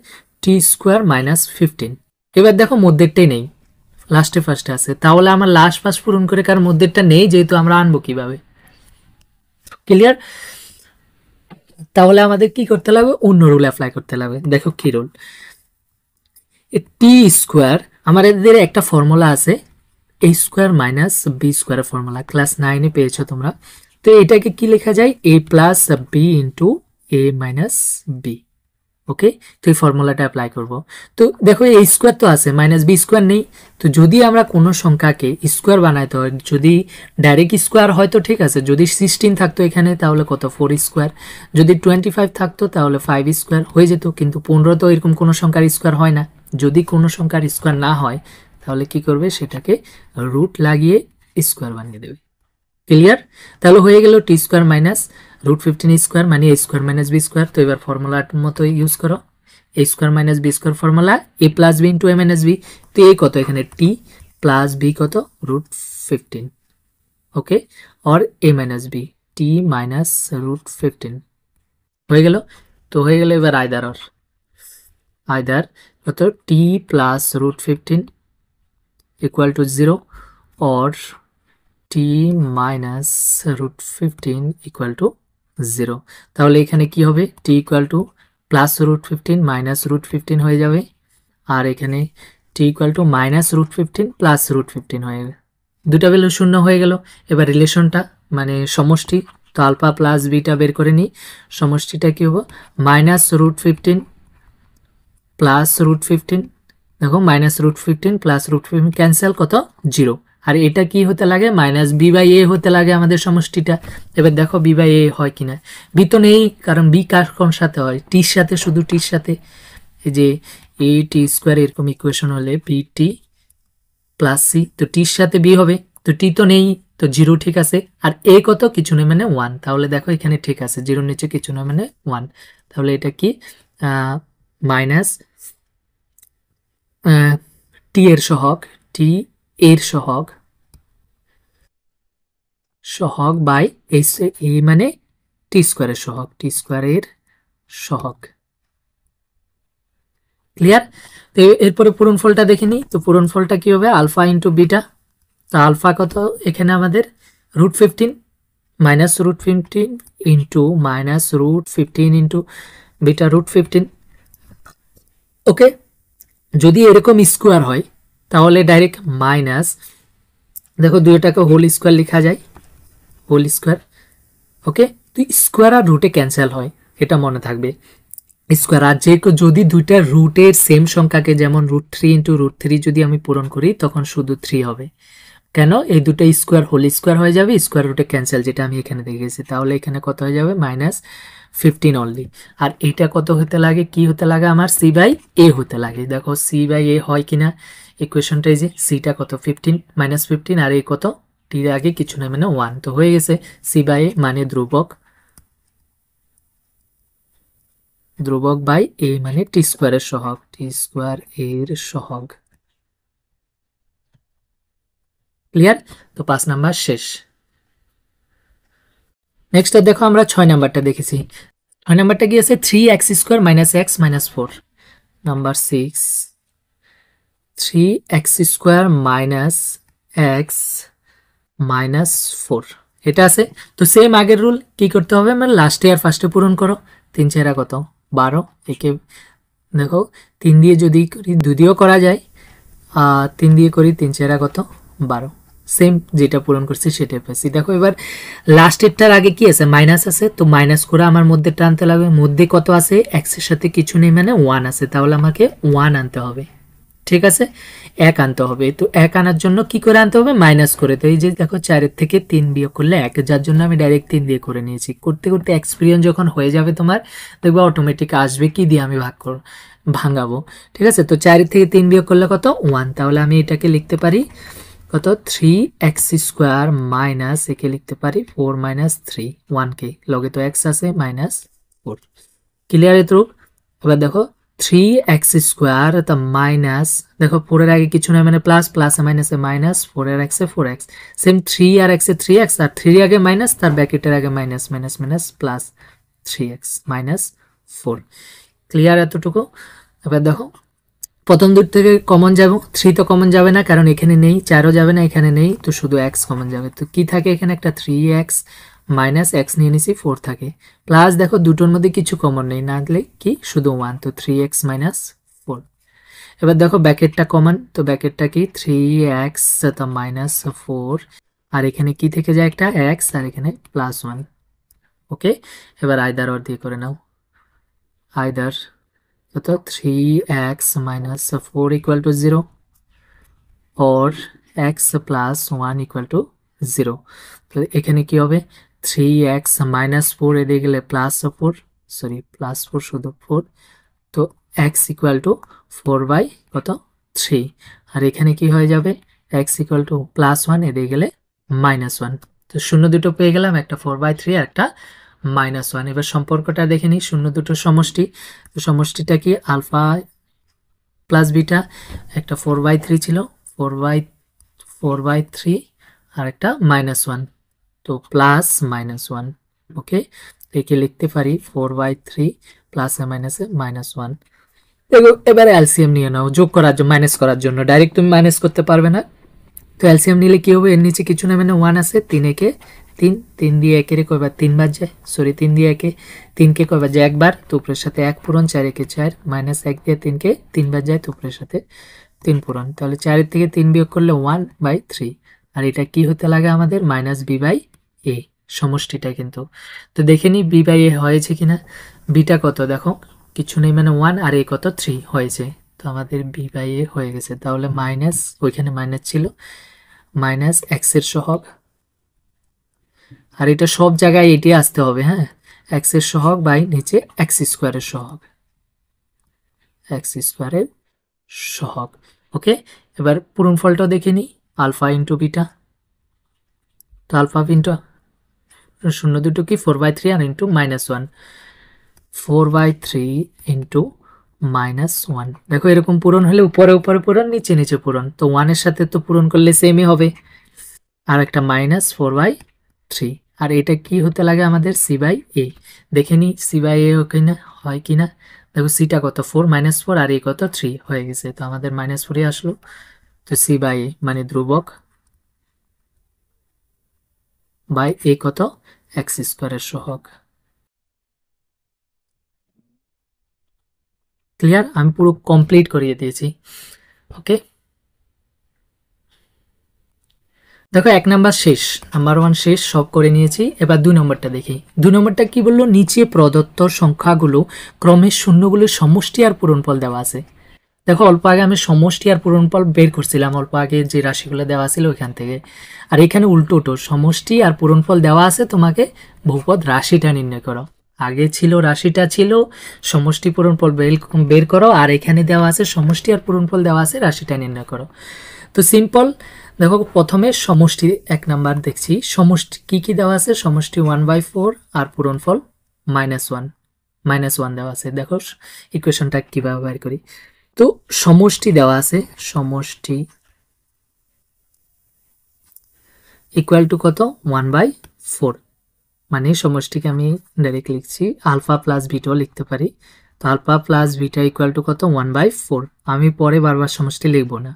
টি স্কোয়ার মাইনাস 15। এবার দেখো মধ্যেরটাই নেই, লাস্টে ফার্স্টে আছে, তাহলে আমার লাস্ট ফার্স্ট পূরণ করে, কার মধ্যেরটা নেই যেহেতু, আমরা আনবো কিভাবে? ক্লিয়ার? তাহলে আমাদের কি করতে লাগবে, অন্য রুল অ্যাপ্লাই করতে লাগবে। দেখো কি রুল, টি স্কোয়ার আমাদের একটা ফর্মুলা আছে, এ স্কোয়ার মাইনাস বি স্কোয়ারের ফর্মুলা, ক্লাস 9-এ পেয়েছো তোমরা। তো এটাকে কি লেখা যায়, এ plus b into a minus B. ওকে, তো এই ফর্মুলাটা অ্যাপ্লাই করব। তো দেখো এই স্কোয়ার তো আছে, মাইনাস বি স্কোয়ার নেই, তো যদি আমরা কোনো সংখ্যাকে স্কোয়ার বানাইতে হয়, যদি ডাইরেক্ট স্কোয়ার হয় তো ঠিক আছে, যদি 16 থাকতো এখানে তাহলে কত, 4 স্কোয়ার, যদি 25 থাকতো তাহলে 5 স্কোয়ার হয়ে যেত, কিন্তু 15 তো এরকম কোনো সংখ্যার স্কোয়ার হয় না। যদি কোনো সংখ্যার স্কোয়ার না হয় তাহলে কি করবে, সেটাকে রুট লাগিয়ে স্কোয়ার বানিয়ে দেবে। ক্লিয়ার? তাহলে হয়ে গেল t square minus root 15 square মানে a square minus b square. তো এবার ফর্মুলার মতো ইউজ করো, a square minus b square formula, a plus b into a minus b. তো এ কত এখানে, টি প্লাস বি কত, রুট 15। ওকে, और a minus b, t minus root 15 হয়ে গেল। তো হয়ে গেল এবার আইদার কত, t plus root 15 equal to 0 और টি মাইনাস রুট 15 ইকুয়াল টু 0। তাহলে এখানে কি হবে, t equal to plus root 15 minus root 15 হয়ে যাবে, আর এখানে t equal to minus root 15 plus root 15 হয়ে যাবে, দুটা ভ্যালু শূন্য হয়ে গেল। এবার রিলেশনটা মানে সমষ্টি, তো আলফা প্লাস বিটা বের করে নিই, সমষ্টিটা কি হবে, মাইনাস রুট 15 প্লাস রুট 15, দেখো minus root 15 plus root 15 cancel, কত, 0। আর এটা কি হতে লাগে, মাইনাস বি বাই এ হতে লাগে আমাদের সমষ্টিটা। এবার দেখো বি বাই এ হয় কিনা, বি তো নেই, কারণ বি কার কোন সাথে হয়, টির সাথে, শুধু টির সাথে। এই যে এ টি স্কোয়ার এরকম ইকুয়েশন হলে বি টি প্লাস সি, তো টির সাথে বি হবে, তো টি তো নেই, তো 0 ঠিক আছে। আর এ কত, কিছু নেই মানে 1, তাহলে দেখো এখানে ঠিক আছে, 0 নিচে কিছু না মানে 1। তাহলে এটা কি, মাইনাস টি এর সহগ, টি এর সহগ, সহগ বাই এই মানে টি স্কোয়ারের সহগ, টি স্কোয়ারের সহগ। ক্লিয়ার? তো এরপরে পূরণফলটা দেখে নিই, তো পূরণফলটা কি হবে, আলফা ইন্টু বিটা। তো আলফা কত এখানে আমাদের, root 15 minus root 15 into minus root 15 into beta root 15। Okay, যদি এরকম স্কোয়ার হয় তাহলে ডাইরেক্ট মাইনাস, দেখো দুইটাকে হোল স্কোয়ার লেখা যায়, হোল স্কোয়ার। ওকে, তো স্কোয়ার আর রুটে ক্যান্সেল হয়, এটা মনে থাকবে, স্কোয়ার আর যে যদি দুইটা রুটের সেম সংখ্যাকে, যেমন রুট 3 ইন্টু রুট 3 যদি আমি পূরণ করি তখন শুধু 3 হবে, কেন, এই দুটো স্কোয়ার হোল স্কোয়ার হয়ে যাবে, স্কোয়ার রুটে ক্যান্সেল, যেটা আমি এখানে দেখেছি। তাহলে এখানে কত হয়ে যাবে, মাইনাস 15 অনলি। আর এটা কত হতে লাগে, কি হতে লাগে আমার, সি বাই এ হতে লাগে। দেখো সি বাই এ হয় কিনা ইকুয়েশনটা, এই যে সিটা কত 15 মাইনাস 15, আর এই কত, টির আগে কিছু না মানে 1, তো হয়ে গেছে সি বাই এ মানে ধ্রুবক, ধ্রুবক বাই এ মানে টি স্কোয়ারের সহগ, টি স্কোয়ার এর সহগ। ক্লিয়ার? তো 5 নাম্বার শেষ। নেক্সট দেখো আমরা 6 নাম্বারটা দেখেছি। 6 নাম্বারটা কি আছে, 3x square minus x minus 4। Number 6, 3x square minus x minus 4 এটা আছে। তো সেম আগের রুল, কি করতে হবে, মানে লাস্টে আর ফার্স্টে পূরণ করো। 3 4 কত, 12, একে দেখো 3 দিয়ে যদি করি 2 দিয়েও করা যায়, 3 দিয়ে করি 3 4 কত, 12, সেম যেটা পূরণ করছি সেটাই পাইছি। দেখো এবার লাস্টেরটার আগে কি আছে, মাইনাস আছে, তো মাইনাস করে আমার মধ্যে টানতে লাগবে। মধ্যে কত আছে, এক্স এর সাথে কিছু নেই মানে 1 আছে, তাহলে আমাকে 1 আনতে হবে। ঠিক আছে, 1 আনতে হবে। তো 1 আনার জন্য কি করে আনতে হবে, মাইনাস করে। তো এই যে দেখো 4 থেকে 3 বিয়োগ করলে 1, যার জন্য আমি ডাইরেক্ট 3 দিয়ে করে নিয়েছি। করতে করতে এক্সপিরিয়েন্স যখন হয়ে যাবে তোমার, দেখবে অটোমেটিক আসবে কি দিয়ে আমি ভাঙাবো। ঠিক আছে, তো 4 থেকে 3 বিয়োগ করলে কত, 1। তাহলে আমি এটাকে লিখতে পারি কত, 3x স্কোয়ার মাইনাস, একে লিখতে পারি 4 মাইনাস 3, 1কে লগে তো x আছে মাইনাস 4। ক্লিয়ার এতটুক? এবার দেখো 3x স্কোয়ার তা মাইনাস, দেখো 4 এর আগে কিছু নয় মানে প্লাস, প্লাস মাইনাসে মাইনাস, 4 এর x এ 4x, সেম 3 আর x এ 3x, আর 3 আগে মাইনাস, তার ব্র্যাকেটের আগে minus, minus minus plus 3x minus 4। Clear এতটুকু? এবার দেখো প্রথম দুটো থেকে কমন যাব, 3 তো কমন যাবে না কারণ এখানে নেই, 4ও যাবে না এখানে নেই, তো শুধু x কমন যাবে। তো কি থাকে এখানে, একটা 3x মাইনাস x নিয়ে নিছি, 4 থাকে, প্লাস দেখো দুটোর মধ্যে কিছু কমন নেই, না দিলে কি শুধু 1, তো 3x মাইনাস 4। এবার দেখো ব্র্যাকেটটা কমন, তো ব্র্যাকেটটা কি 3x তো মাইনাস 4, আর এখানে কি থেকে যায় একটা x, আর এখানে প্লাস 1। ওকে, এবার আইদার অর দিয়ে করে নাও, আইদার কত 3x minus 4 equal to 0 or x plus 1 equal to 0। তো এখানে কি হবে, 3x মাইনাস 4 এদিকে গেলে প্লাস 4, সরি প্লাস 4 শুধু 4, তো x ইকুয়াল টু 4 বাই কত 3, আর এখানে কি হয়ে যাবে, x ইকুয়াল টু প্লাস 1 এদিকে গেলে মাইনাস 1। তো শূন্য দুটো পেয়ে গেলাম, একটা 4/3 আর একটা -1। এবার সম্পর্কটা দেখে নিই, শূন্য দুটোর সমষ্টি। তো সমষ্টিটা কি, আলফা প্লাস বিটা, একটা 4/3 ছিল, 4/3 আর একটা -1, তো প্লাস -1। ওকে, একে লিখতে পারি 4/3 প্লাসে মাইনাসে -1। এবারে এলসিএম নিয়ে নাও, যোগ করার জন্য, মাইনাস করার জন্য, ডাইরেক্ট তুমি মাইনাস করতে পারবে না। তো এলসিএম নিলে কি হবে, এর নিচে কিছু না মানে 1 আছে, 3 একে 3, 3 দিয়ে একের কয়বার 3 বার যায়, সরি 3 দিয়ে একে 3কে কয়বার যায় একবার, তো উপরের সাথে 1 পূরণ, 4 একে 4, মাইনাস 1 দিয়ে 3কে 3 বার যায়, তো উপরের সাথে 3 পূরণ, তাহলে 4 এর থেকে 3 বিয়োগ করলে 1/3, আর এটা কি হতে লাগে আমাদের, মাইনাস বি বাই এ সমষ্টিটা কিন্তু। তো দেখে নি বি বাই এ হয়েছে কিনা, বিটা কত দেখো কিছু নেই মানে 1, আর এ কত 3 হয়েছে, তো আমাদের বি বাই এ হয়ে গেছে। তাহলে মাইনাস, ওইখানে মাইনাস ছিল, মাইনাস এক্স এর সহগ, আর এটা সব জায়গায় এটি আসতে হবে, হ্যাঁ, এক্স এর সহগ বাই নিচে এক্স স্কোয়ারের সহগ, এক্স স্কোয়ারের সহগ। ওকে, এবার পূরণফলটা দেখে নিই, আলফা ইন্টু বিটা, তো আলফা ইন্টু শূন্য দুটো কি 4/3 আর ইন্টু -1, 4/3 ইন্টু -1। দেখো এরকম পূরণ হলে উপরে উপরে পূরণ, নিচে নিচে পূরণ, তো 1 এর সাথে তো পূরণ করলে সেমই হবে, আর একটা -4/3, আর এটা কি হতে লাগে আমাদের সি বাই এ। দেখে নি সি বাই এ কিনা হয় কিনা, দেখো সিটা কত 4 -4 আর এ কত 3 হয়ে গেছে, তো আমাদের -4 আসলো, তো সি বাই এ মানে ধ্রুবক বাই এ কত এক্স স্কোয়ারের সহগ। ক্লিয়ার, আমি পুরো কমপ্লিট করিয়ে দিয়েছি। ওকে, দেখো 1 নাম্বার শেষ, নাম্বার 1 শেষ, সব করে নিয়েছি। এবার 2 নম্বরটা দেখি। 2 নম্বরটা কি বললো, নিচে প্রদত্ত সংখ্যাগুলো ক্রমের শূন্যগুলোর সমষ্টি আর পূরণফল দেওয়া আছে। দেখো অল্প আগে আমি সমষ্টি আর পূরণফল বের করছিলাম, অল্প আগে যে রাশিগুলো দেওয়া ছিল ওইখান থেকে, আর এখানে উল্টো সমষ্টি আর পূরণফল দেওয়া আছে, তোমাকে বহুপদ রাশিটা নির্ণয় করো। আগে ছিল রাশিটা ছিল সমষ্টি পূরণফল বের করো, আর এখানে দেওয়া আছে সমষ্টি আর পূরণফল দেওয়া আছে, রাশিটা নির্ণয় করো। তো সিম্পল, দেখো প্রথমে সমষ্টি 1 নাম্বার দেখছি, সমষ্টি কি কি দেওয়া আছে, সমষ্টি 1/4 আর পূরণফল -1 দেওয়া আছে। দেখো ইকুয়েশনটা কিভাবে বের করি, তো সমষ্টি দেওয়া আছে, সমষ্টি ইকুয়াল টু কত 1/4, মানে সমষ্টিকে আমি ডাইরেক্ট লিখছি, আলফা প্লাস বিটাও লিখতে পারি, তো alpha plus beta equal to কত 1/4, আমি পরে বারবার সমষ্টি লিখবো না,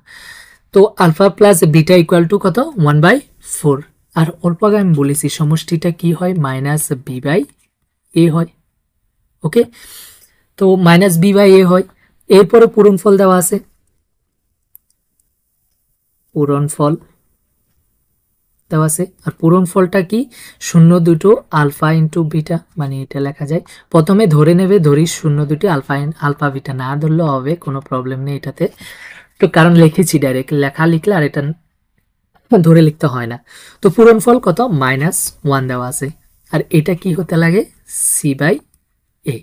তো alpha plus beta equal to কত 1/4, আর অল্প আগে আমি বলেছি সমষ্টিটা কি হয়, মাইনাস বি বাই এ হয়। ওকে, তো মাইনাস বি বাই এ হয়, এরপরে পূরণফল দেওয়া আছে, পূরণফল দেওয়া আছে। আর পূরণফলটা কি, শূন্য দুটো আলফা ইন্টু বিটা, মানে এটা লেখা যায়। প্রথমে ধরে নেবে, ধরি শূন্য দুটি আলফা বিটা, না ধরলেও হবে, কোনো প্রবলেম নেই এটাতে। তো কারণ লিখেছি ডাইরেক্ট, লেখা লিখলে আর এটা ধরে লিখতে হয় না। তো পূরণফল কত, -1 দেওয়া আছে। আর এটা কি হতে লাগে, C by A,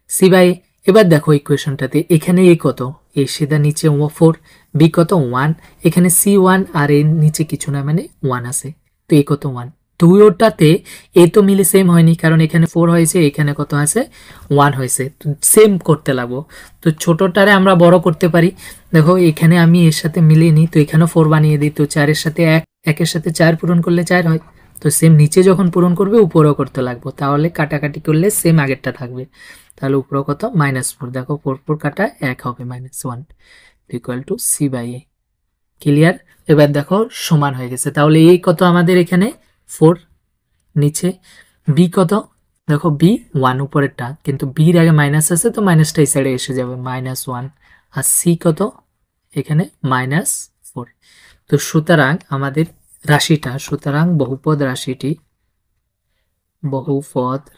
C by. এবার দেখো ইকুয়েশনটাতে এখানে এ কত, এ সিধা নিচে 4, বি কত 1, এখানে সি 1 আর এর নিচে কিছু না, মানে 1 আছে। তো এ কত 1, দুইটাতে এ তো মিলে সেম হয়নি, কারণ এখানে 4 হয়েছে, এখানে কত আছে 1 হয়েছে, তো সেম করতে লাগবো। তো ছোটটারে আমরা বড় করতে পারি। দেখো এখানে আমি এর সাথে মিলিয়ে নিই, তো এখানেও 4 বানিয়ে দিই, তো 4 এর সাথে 1, 1 এর সাথে 4 পূরণ করলে 4 হয়। তো সেম নিচে যখন পূরণ করবে উপরেও করতে লাগবো, তাহলে কাটাকাটি করলে সেম আগেরটা থাকবে। তাহলে উপরে কত, -4, দেখো 4 কাটা 1 হবে, -1 equal to C by A. Clear? এবার দেখো সমান হয়ে গেছে। তাহলে এই কত আমাদের এখানে 4, নিচে বি কত, দেখো বি 1 উপরেরটা, কিন্তু বির আগে মাইনাস আছে, তো মাইনাসটা এই সাইডে এসে যাবে, -1। আর সি কত, এখানে -4। তো সুতরাং আমাদের রাশিটা, সুতরাং বহুপদ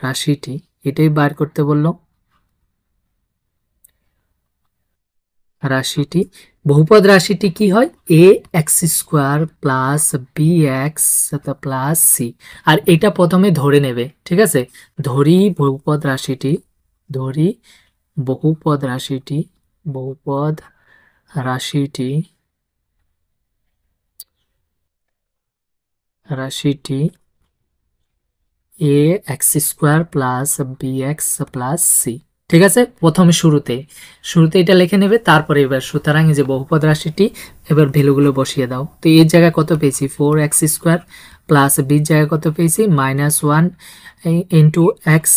রাশিটি এটাই বার করতে বললো। রাশিটি, বহুপদ রাশিটি কি হয়, a x square plus b x plus c. আর এটা প্রথমে ধরে নেবে, ঠিক আছে। ধরি বহুপদ রাশিটি, বহুপদ রাশিটি a x square plus b x plus c, ঠিক আছে। প্রথমে শুরুতে এটা লিখে নেবে, তারপরে এবার সুতরাং এই যে বহুপদ রাশিটি, এবার ভ্যালুগুলো বসিয়ে দাও। তো এর জায়গায় কত পেয়েছি, 4x স্কোয়ার, প্লাস বির জায়গায় কত পেয়েছি, -1 ইন্টু এক্স,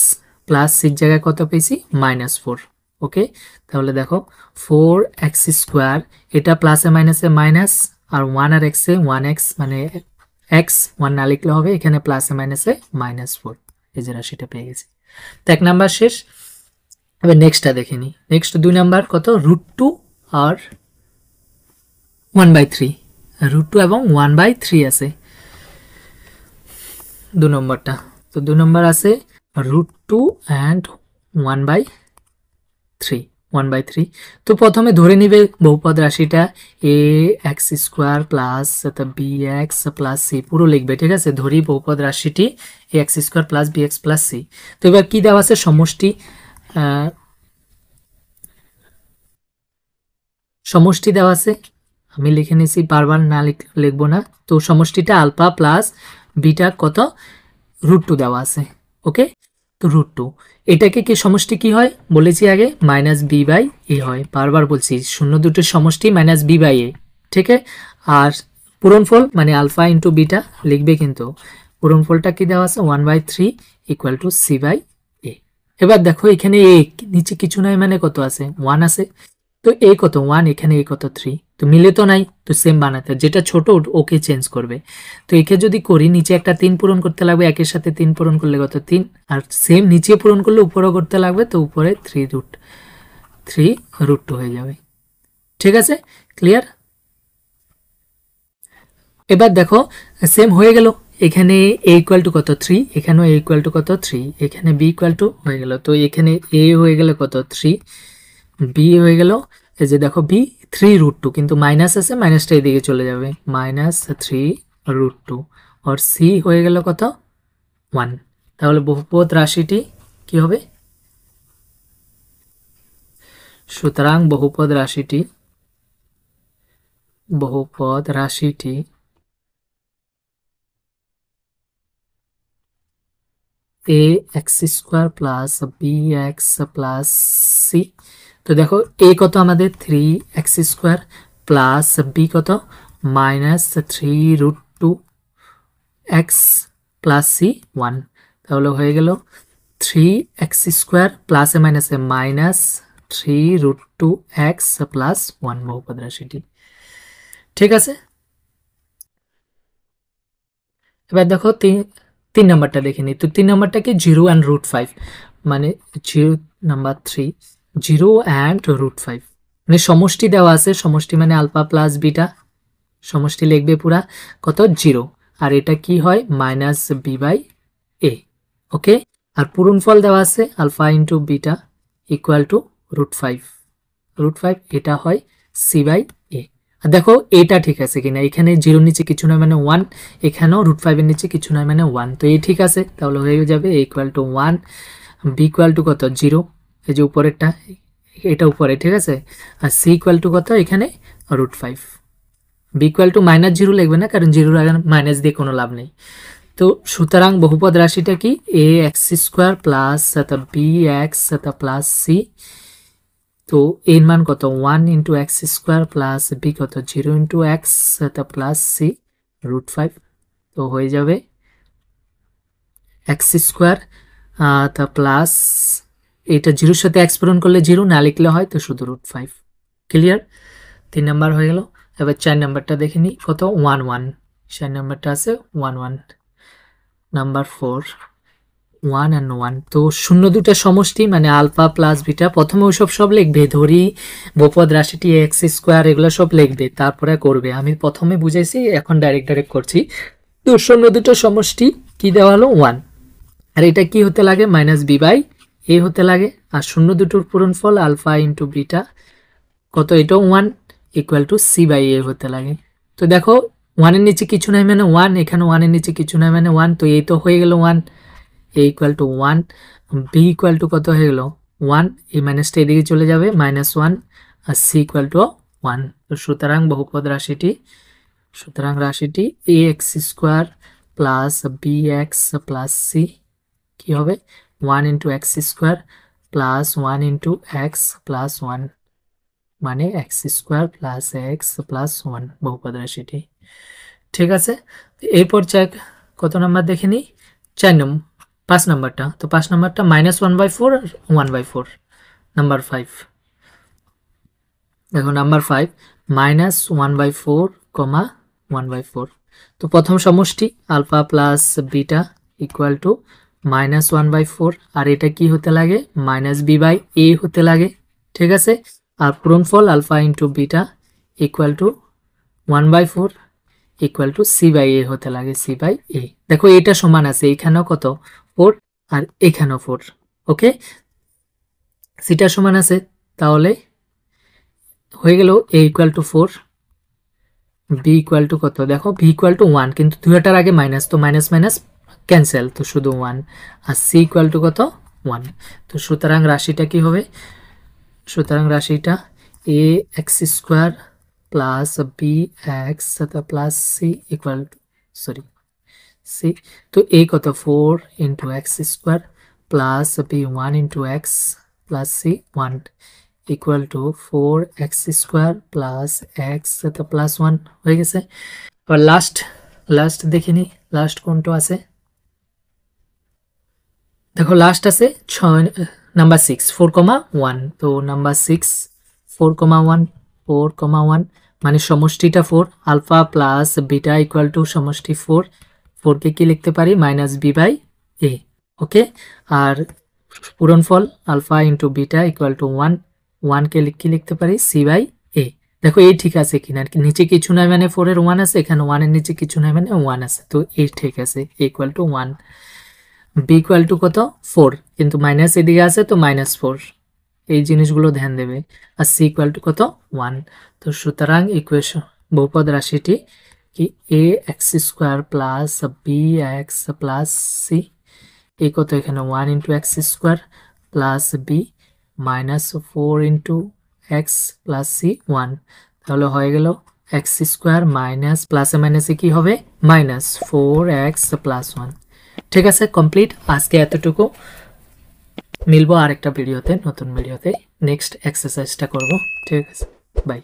প্লাস সির জায়গায় কত পেয়েছি, -4। ওকে, তাহলে দেখো 4x স্কোয়ার, এটা প্লাসে মাইনাসে মাইনাস, আর 1 আর এক্সে 1x, মানে এক্স 1 না লিখলে হবে, এখানে প্লাসে মাইনাসে -4, এই যে রাশিটা পেয়ে গেছি। তো 1 নাম্বার শেষ। এবার নেক্সটটা দেখে নিই। নেক্সট 2 নাম্বার কত, √2 আর 1/3, √2 এবং 1/3 আছে 2 নম্বরটা। তো 2 নম্বর আছে √2 and 1/3। তো প্রথমে ধরে নিবে বহুপদ রাশিটা a x square plus b x plus c, পুরো লিখবে, ঠিক আছে। ধরি বহুপদ রাশিটি a x square plus b x plus c. তো এবার কি দেওয়া আছে, সমষ্টি দেওয়া আছে, আমি লিখে নিয়েছি, বারবার না লিখবো না। তো সমষ্টিটা আলফা প্লাস বিটা কত, √2 দেওয়া আছে। ওকে, তো √2, এটাকে কি সমষ্টি কি হয় বলেছি আগে, -b/a হয়, বারবার বলছি, শূন্য দুটোর সমষ্টি -b/a, ঠিক আছে। আর পূরণফল মানে আলফা ইন্টু বিটা লিখবে, কিন্তু পূরণফলটা কি দেওয়া আছে, 1/3 ইকুয়াল টু c/a। এবার দেখো এখানে এ নিচে কিছু নাই, মানে কত আছে, 1 আছে। তো এ কত 1, এখানে এ কত 3, তো মিলে তো নাই, তো সেম বানাতে, যেটা ছোট ওকে চেঞ্জ করবে। তো একে যদি করি, নিচে একটা 3 পূরণ করতে লাগবে, একের সাথে 3 পূরণ করলে কত 3, আর সেম নিচে পূরণ করলে উপরেও করতে লাগবে, তো উপরে 3√2 হয়ে যাবে, ঠিক আছে। ক্লিয়ার? এবার দেখো সেম হয়ে গেল, এখানে a ইকুয়াল টু কত 3, এখানেও a ইকুয়াল টু কত 3, এখানে b ইকুয়াল টু হয়ে গেল। তো এখানে a হয়ে গেল কত 3, b হয়ে গেল, এই যে দেখো b 3√2, কিন্তু মাইনাস আছে, মাইনাসটা এদিকে চলে যাবে, -3√2। আর c হয়ে গেল কত 1। তাহলে বহুপদ রাশিটি কি হবে, সুতরাং বহুপদ রাশিটি a x square plus b x plus c. তো দেখো এ কত আমাদের 3x স্কোয়ার, প্লাস বি কত -3√2 এক্স, প্লাস সি 1। তাহলে হয়ে গেল 3x স্কোয়ার প্লাসে মাইনাসে -3√2 এক্স প্লাস 1, বহুপদ রাশিটি, ঠিক আছে। এবার দেখো 3 নাম্বারটা দেখে নিই। তো 3 নাম্বারটাকে 0 and √5, মানে 3 0 and √5, মানে সমষ্টি দেওয়া আছে, সমষ্টি মানে আলফা প্লাস বিটা, সমষ্টি লিখবে পুরা কত 0, আর এটা কি হয় minus B by A. Okay, আর পূরণফল দেওয়া আছে alpha into beta equal to √5 এটা হয় সি বাই এ। দেখো এটা ঠিক আছে কিনা, এখানে জিরোর নিচে কিছু নয় মানে 1, এখানেও √5 এর নিচে কিছু নয় মানে 1, তো এই ঠিক আছে, তাহলে হয়ে যাবে a equal to 1, B equal to কত 0, এই যে উপরেরটা এটা উপরে, ঠিক আছে, আর সি ইকুয়াল টু কত এখানে √5। বি ইকুয়াল টু -0 লিখবে না, কারণ জিরোর আগে মাইনাস দিয়ে কোনো লাভ নেই। তো সুতরাং বহুপদ রাশিটা কি a x square plus b x plus c, তো এর মান কত 1 into x square plus b কত 0 ইন্টু এক্স প্লাস সি √5, তো হয়ে যাবে এক্স স্কোয়ার তা প্লাস এটা 0-র সাথে এক্স পূরণ করলে 0, না লিখলে হয় তো শুধু √5। ক্লিয়ার? 3 নাম্বার হয়ে গেল। এবার 4 নাম্বারটা দেখে নিই, কত 1 1, 4 নাম্বারটা আছে 1 1। নাম্বার 4 1 and 1, তো শূন্য দুটা সমষ্টি মানে আলফা প্লাস বিটা, প্রথমে ওইসব সব লিখবে, ধরি বহুপদ রাশিটি এক্স স্কোয়ার, এগুলো সব লিখবে তারপরে করবে। আমি প্রথমে বুঝাইছি, এখন ডাইরেক্ট করছি। তো শূন্য দুটো সমষ্টি কি দেওয়া হলো 1, আর এটা কি হতে লাগে মাইনাস বি বাই এ হতে লাগে, আর শূন্য দুটোর পূরণফল আলফা ইন্টু বিটা কত এটাও 1 equal to C by a হতে লাগে। তো দেখো 1 এর নিচে কিছু নাই মানে 1, এখানে 1 এর নিচে কিছু নাই মানে 1, তো এই তো হয়ে গেল 1, a equal to 1, B equal to কত হয়ে গেল 1, এই মাইনাসটা এদিকে চলে যাবে -1, আর সি ইকুয়াল টু 1। তো সুতরাং বহুপদ রাশিটি, সুতরাং রাশিটি a x square plus b x plus c কি হবে 1 into x square plus 1 into x plus 1, মানে x square plus x plus 1 বহুপদ রাশিটি। ঠিক আছে, এরপর চেক কত নাম্বার দেখে নিই, 5 নাম্বারটা। তো 5 নাম্বারটা -1/4 আর 1/4। নাম্বার 5 দেখো, নাম্বার 5 -1/4, 1/4। তো প্রথম সমষ্টি alpha plus beta equal to -1/4, আর এটা কি হতে লাগে মাইনাস বি বাই এ হতে লাগে। ঠিক আছে, আর পূরণফল alpha into beta equal to 1/4 equal to C by a হতে লাগে, সি বাই এ। দেখো এটা সমান আছে, এখানেও কত 4 আর এখানেও 4। ওকে, সিটা সমান আছে, তাহলে হয়ে গেল a equal to 4, b equal to কত, দেখো বি ইকুয়াল টু 1, কিন্তু দুইটার আগে মাইনাস, তো মাইনাস মাইনাস ক্যান্সেল, তো শুধু 1, আর সি ইকুয়াল টু কত 1। তো সুতরাং রাশিটা কি হবে, সুতরাং রাশিটা a x square plus b x plus c equal to c, তো এ কত 4 into x square plus b 1 into x plus c 1 equal to 4x square plus x plus 1 হয়ে গেছে। এবার লাস্ট দেখে নি, লাস্ট কোনটা আছে, দেখো লাস্ট আছে নাম্বার 6 4,1। তো নাম্বার 6 4,1 মানে সমষ্টিটা 4, alpha plus beta equal to সমষ্টি 4 কে কি লিখতে পারি minus B by A. Okay, আর পূরণফল alpha into beta equal to 1 কে কি লিখতে পারি সি বাই এ। দেখো এই ঠিক আছে কিনা, নিচে কিছু নাই মানে 4 এর 1 আছে, এখানে 1 এর নিচে কিছু নাই মানে 1 আছে, তো এই ঠিক আছে equal to 1। B equal to কত 4, কিন্তু মাইনাস এদিকে আছে তো -4, এই জিনিসগুলো ধ্যান দেবে, আর সি ইকুয়াল টু কত 1। তো সুতরাং ইকুয়েশন বহুপদ রাশিটি কি a x square plus b x plus c এই কত এখানে 1 into x square plus b -4 into x plus c 1, তাহলে হয়ে গেল এক্স স্কোয়ার মাইনাস প্লাসে মাইনাসে কি হবে -4x প্লাস 1। ঠিক আছে, কমপ্লিট। আজকে এতটুকু, মিলবো আরেকটা ভিডিওতে, নতুন ভিডিওতে নেক্সট এক্সারসাইজটা করব। ঠিক আছে, বাই।